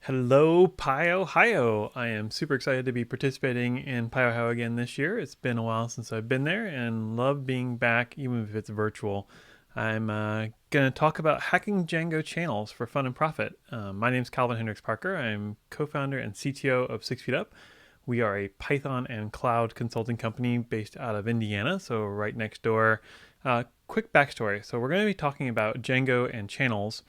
Hello, PyOhio. I am super excited to be participating in PyOhio again this year. It's been a while since I've been there and love being back, even if it's virtual. I'm going to talk about hacking Django channels for fun and profit. My name is Calvin Hendryx-Parker. I'm co-founder and CTO of 6 Feet Up. We are a Python and cloud consulting company based out of Indiana, so right next door. Quick backstory. So we're going to be talking about Django and channels,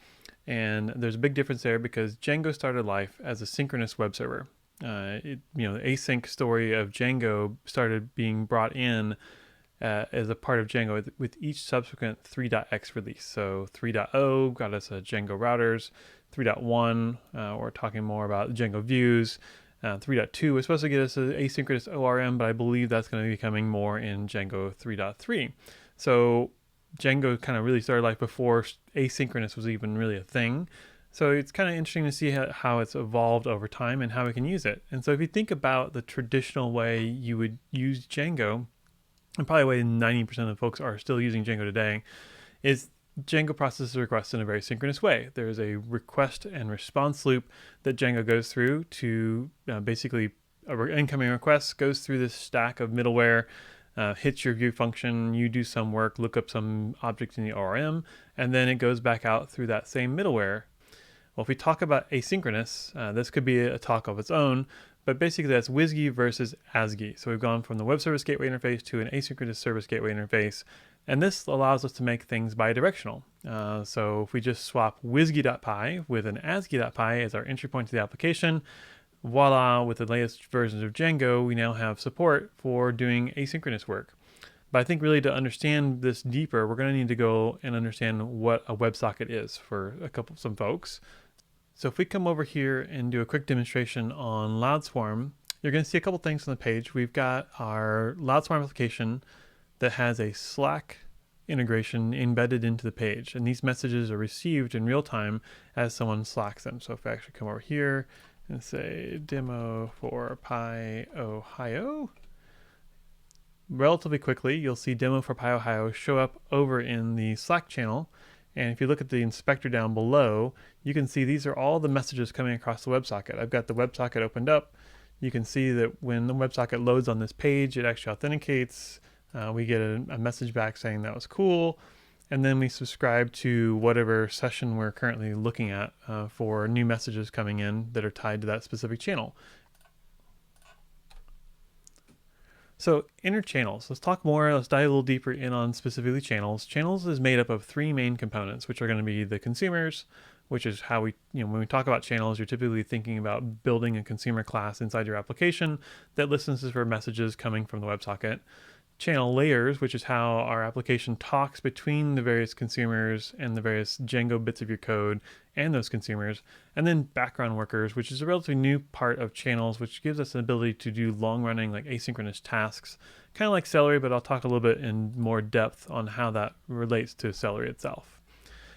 and there's a big difference there because Django started life as a synchronous web server. The async story of Django started being brought in as a part of Django with each subsequent 3.x release. So 3.0 got us Django routers. 3.1, we're talking more about Django views. 3.2 was supposed to get us an asynchronous ORM, but I believe that's going to be coming more in Django 3.3. So Django kind of really started life before asynchronous was even really a thing. So it's kind of interesting to see how it's evolved over time and how we can use it. And so if you think about the traditional way you would use Django, and probably the way 90% of folks are still using Django today, is Django processes requests in a very synchronous way. There's a request and response loop that Django goes through to basically an incoming request goes through this stack of middleware, hits your view function, you do some work, look up some object in the ORM, and then it goes back out through that same middleware. Well, if we talk about asynchronous, this could be a talk of its own, but basically that's WSGI versus ASGI. So we've gone from the web service gateway interface to an asynchronous service gateway interface, and this allows us to make things bidirectional. So if we just swap WSGI.py with an ASGI.py as our entry point to the application, voila, with the latest versions of Django, we now have support for doing asynchronous work. But I think really to understand this deeper, we're going to need to go and understand what a WebSocket is for some folks. So if we come over here and do a quick demonstration on LoudSwarm, you're going to see a couple things on the page. We've got our LoudSwarm application that has a Slack integration embedded into the page. And these messages are received in real time as someone Slacks them. So if I actually come over here and say demo for PyOhio, relatively quickly, you'll see demo for PyOhio show up over in the Slack channel. And if you look at the inspector down below, you can see these are all the messages coming across the WebSocket. I've got the WebSocket opened up. You can see that when the WebSocket loads on this page, it actually authenticates. We get a message back saying that was cool. And then we subscribe to whatever session we're currently looking at for new messages coming in that are tied to that specific channel. So inner channels, let's talk more, let's dive a little deeper in on specifically channels. Channels is made up of three main components, which are going to be the consumers, which is how when we talk about channels, you're typically thinking about building a consumer class inside your application that listens for messages coming from the WebSocket. Channel layers, which is how our application talks between the various consumers and the various Django bits of your code and those consumers. And then background workers, which is a relatively new part of channels, which gives us an ability to do long-running like asynchronous tasks, kind of like Celery, but I'll talk a little bit in more depth on how that relates to Celery itself.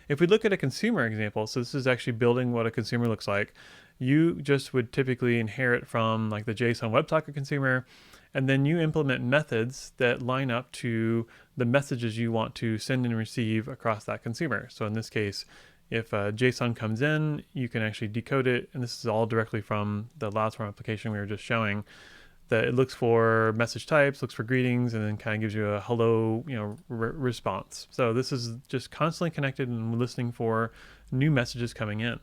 If we look at a consumer example, so this is actually building what a consumer looks like, you just would typically inherit from like the JSON WebSocket consumer, and then you implement methods that line up to the messages you want to send and receive across that consumer. So in this case, if JSON comes in, you can actually decode it, and this is all directly from the LoudSwarm application we were just showing, that it looks for message types, looks for greetings, and then kind of gives you a hello, response. So this is just constantly connected and listening for new messages coming in.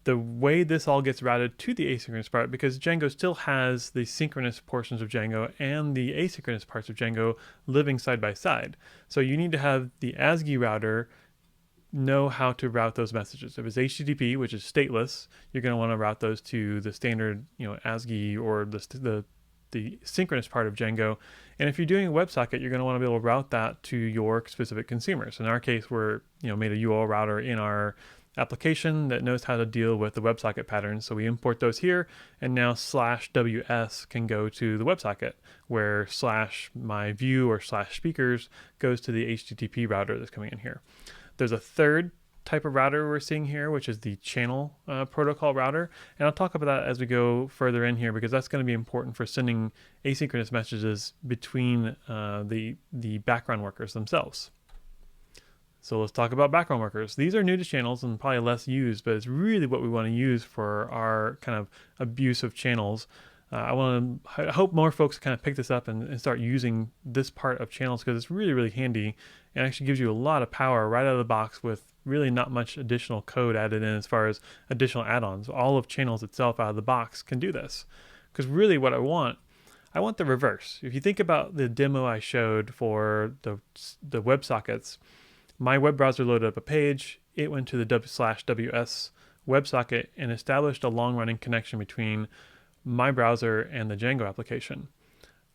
The way this all gets routed to the asynchronous part, because Django still has the synchronous portions of Django and the asynchronous parts of Django living side by side. So you need to have the ASGI router know how to route those messages. If it's HTTP, which is stateless, you're going to want to route those to the standard, ASGI or the synchronous part of Django. And if you're doing a WebSocket, you're going to want to be able to route that to your specific consumers. In our case, we're made a URL router in our application that knows how to deal with the WebSocket patterns. So we import those here, and now /ws can go to the WebSocket, where /my view or /speakers goes to the HTTP router that's coming in here. There's a third type of router we're seeing here, which is the channel protocol router. And I'll talk about that as we go further in here, because that's going to be important for sending asynchronous messages between the background workers themselves. So let's talk about background workers. These are new to channels and probably less used, but it's really what we want to use for our kind of abusive channels. I hope more folks kind of pick this up and start using this part of channels because it's really, really handy and actually gives you a lot of power right out of the box with really not much additional code added in as far as additional add-ons. All of channels itself out of the box can do this. Because really what I want the reverse. If you think about the demo I showed for the WebSockets, my web browser loaded up a page, it went to the w/ws WebSocket and established a long-running connection between my browser and the Django application.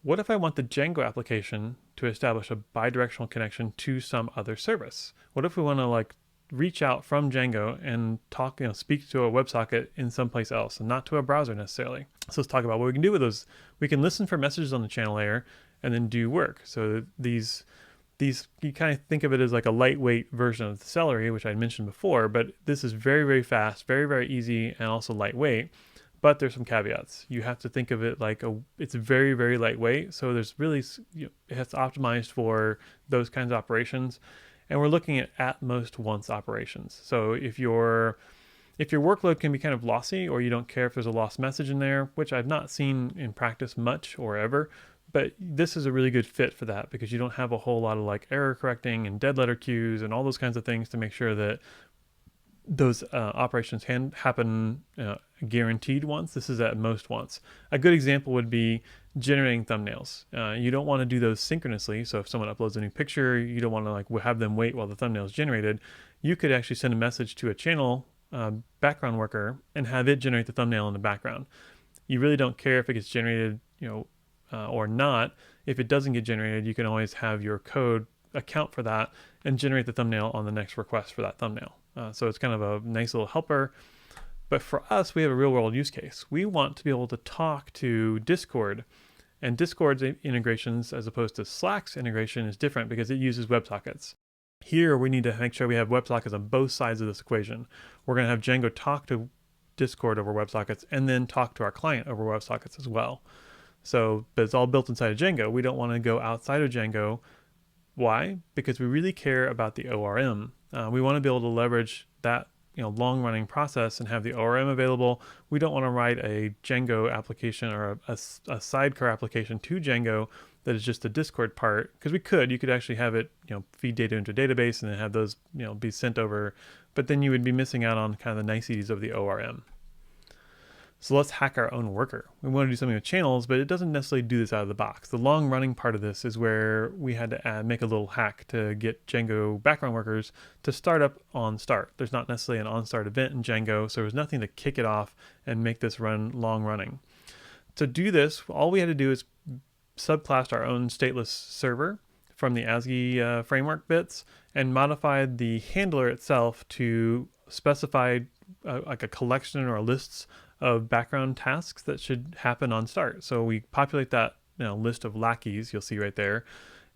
What if I want the Django application to establish a bidirectional connection to some other service? What if we want to like reach out from Django and talk, speak to a WebSocket in someplace else and not to a browser necessarily? So let's talk about what we can do with those. We can listen for messages on the channel layer and then do work. So these you kind of think of it as like a lightweight version of the Celery, which I mentioned before, but this is very, very fast, very, very easy, and also lightweight. But there's some caveats. You have to think of it like it's very, very lightweight. So there's really, it has optimized for those kinds of operations. And we're looking at most once operations. So if your workload can be kind of lossy, or you don't care if there's a lost message in there, which I've not seen in practice much or ever, but this is a really good fit for that because you don't have a whole lot of like error correcting and dead letter queues and all those kinds of things to make sure that those operations can happen guaranteed once. This is at most once. A good example would be generating thumbnails. You don't want to do those synchronously. So if someone uploads a new picture, you don't want to like have them wait while the thumbnail is generated. You could actually send a message to a channel background worker and have it generate the thumbnail in the background. You really don't care if it gets generated, or not. If it doesn't get generated, you can always have your code account for that and generate the thumbnail on the next request for that thumbnail. So it's kind of a nice little helper. But for us, we have a real world use case. We want to be able to talk to Discord, and Discord's integrations as opposed to Slack's integration is different because it uses WebSockets. Here, we need to make sure we have WebSockets on both sides of this equation. We're going to have Django talk to Discord over WebSockets and then talk to our client over WebSockets as well. So, but it's all built inside of Django. We don't want to go outside of Django. Why? Because we really care about the ORM. We want to be able to leverage that long-running process and have the ORM available. We don't want to write a Django application or a sidecar application to Django that is just the Discord part, because you could actually have it feed data into a database and then have those be sent over, but then you would be missing out on kind of the niceties of the ORM. So let's hack our own worker. We want to do something with channels, but it doesn't necessarily do this out of the box. The long running part of this is where we had to make a little hack to get Django background workers to start up on start. There's not necessarily an on start event in Django, so there's nothing to kick it off and make this run long running. To do this, all we had to do is subclass our own stateless server from the ASGI framework bits and modified the handler itself to specify like a collection or lists of background tasks that should happen on start. So we populate that list of lackeys you'll see right there,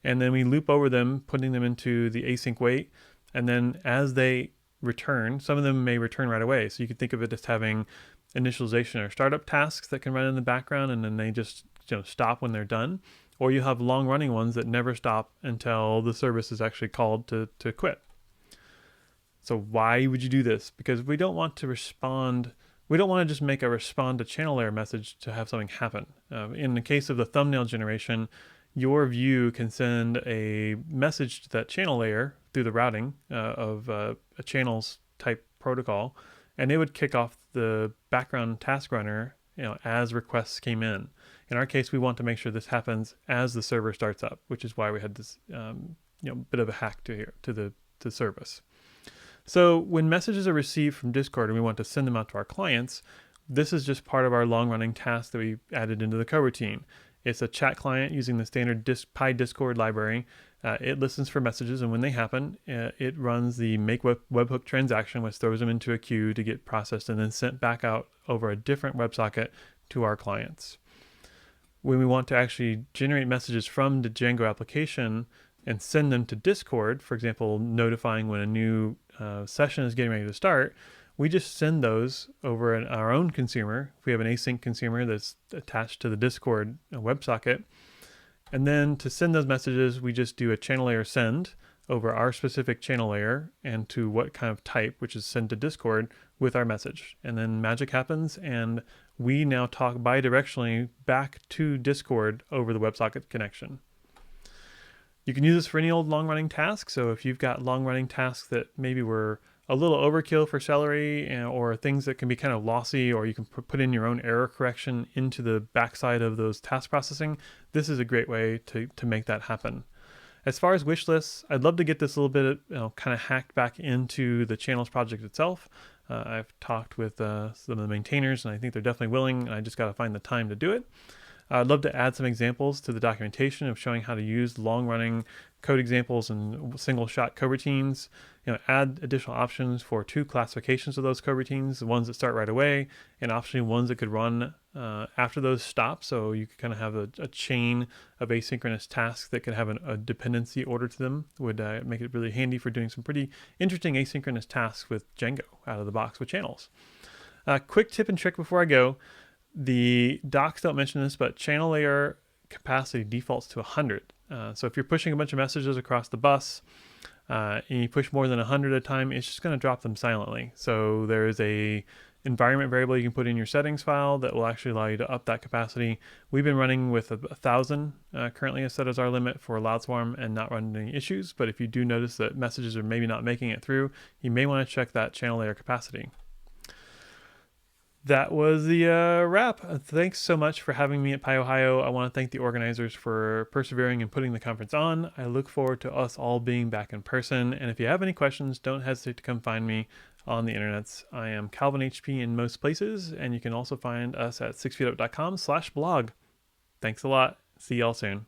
and then we loop over them, putting them into the async wait, and then as they return, some of them may return right away. So you could think of it as having initialization or startup tasks that can run in the background, and then they just stop when they're done. Or you have long running ones that never stop until the service is actually called to quit. So why would you do this? Because we don't want to respond. We don't want to just make a respond to channel layer message to have something happen. In the case of the thumbnail generation, your view can send a message to that channel layer through the routing of a channels type protocol, and it would kick off the background task runner as requests came in. In our case, we want to make sure this happens as the server starts up, which is why we had this bit of a hack to the service. So when messages are received from Discord and we want to send them out to our clients, this is just part of our long-running task that we added into the coroutine. It's a chat client using the standard PyDiscord library. It listens for messages, and when they happen, it runs the make webhook transaction, which throws them into a queue to get processed and then sent back out over a different WebSocket to our clients. When we want to actually generate messages from the Django application and send them to Discord, for example, notifying when a new session is getting ready to start, we just send those over our own consumer. If we have an async consumer that's attached to the Discord WebSocket, and then to send those messages, we just do a channel layer send over our specific channel layer and to what kind of type, which is sent to Discord with our message. And then magic happens, and we now talk bidirectionally back to Discord over the WebSocket connection. You can use this for any old long-running task. So if you've got long-running tasks that maybe were a little overkill for Celery, or things that can be kind of lossy, or you can put in your own error correction into the backside of those task processing, this is a great way to make that happen. As far as wish lists, I'd love to get this a little bit kind of hacked back into the channels project itself. I've talked with some of the maintainers, and I think they're definitely willing, and I just got to find the time to do it. I'd love to add some examples to the documentation of showing how to use long-running code examples and single-shot coroutines. Add additional options for 2 classifications of those coroutines: the ones that start right away, and optionally ones that could run after those stop. So you could kind of have a chain of asynchronous tasks that could have a dependency order to them. Would make it really handy for doing some pretty interesting asynchronous tasks with Django out of the box with channels. Quick tip and trick before I go. The docs don't mention this, but channel layer capacity defaults to 100. So if you're pushing a bunch of messages across the bus and you push more than 100 at a time, it's just going to drop them silently. So there is a environment variable you can put in your settings file that will actually allow you to up that capacity. We've been running with 1,000 currently set as our limit for Loudswarm and not running any issues. But if you do notice that messages are maybe not making it through, you may want to check that channel layer capacity. That was the wrap. Thanks so much for having me at PyOhio. I want to thank the organizers for persevering and putting the conference on. I look forward to us all being back in person. And if you have any questions, don't hesitate to come find me on the internets. I am Calvin HP in most places, and you can also find us at 6feetup.com/blog. Thanks a lot. See y'all soon.